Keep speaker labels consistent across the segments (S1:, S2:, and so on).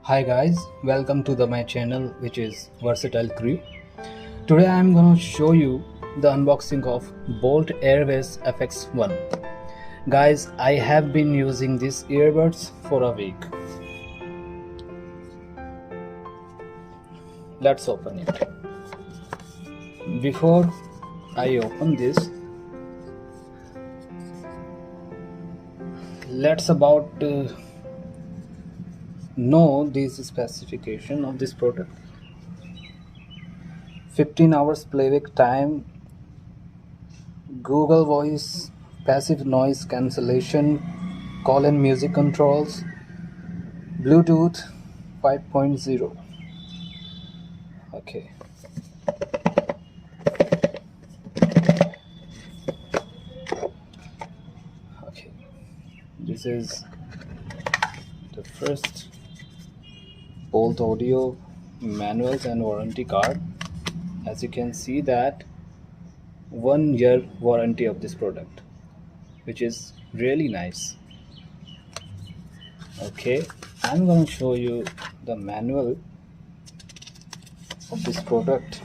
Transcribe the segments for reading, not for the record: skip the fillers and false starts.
S1: Hi guys, welcome to my channel, which is Versatile Crew. Today I am gonna show you the unboxing of Boult AirBass FX1. Guys, I have been using these earbuds for a week. Let's open it. Before I open this, let's know this specification of this product. 15 hours playback time, Google Voice, passive noise cancellation, call and music controls, Bluetooth 5.0. Okay. Okay. This is the first Boult audio manuals and warranty card. As you can see that 1 year warranty of this product, which is really nice. Okay, I'm going to show you the manual of this product.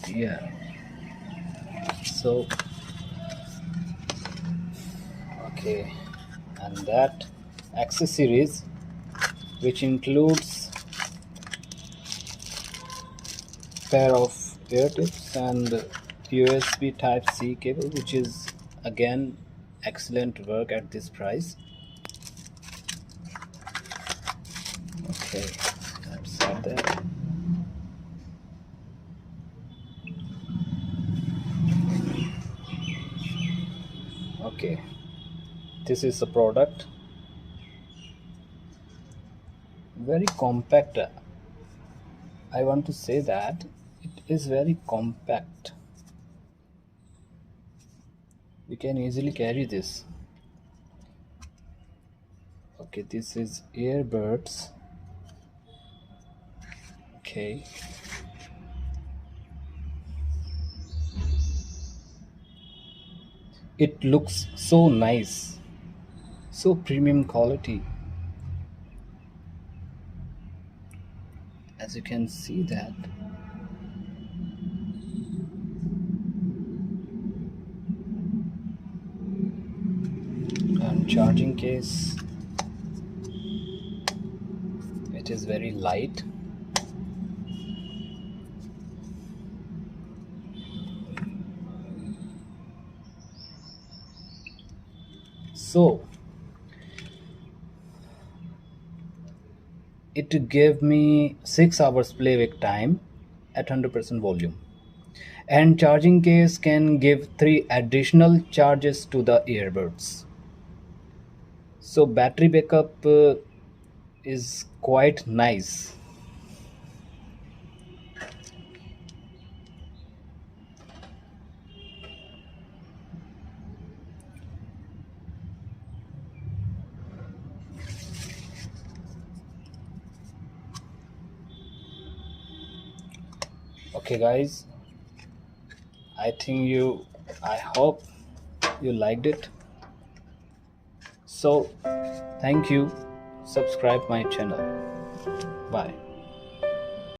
S1: Yeah, so okay, and that accessories, which includes pair of ear tips and USB Type-C cable, which is again excellent work at this price. Okay, let's set that. Okay, this is the product. Very compact. I want to say that it is very compact. We can easily carry this. Okay, this is earbuds. Okay, it looks so nice, so premium quality. As you can see that and charging case, it is very light. So it gave me 6 hours playback time at 100% volume, and charging case can give 3 additional charges to the earbuds. So battery backup is quite nice. Okay guys, I hope you liked it. So thank you, subscribe my channel. Bye.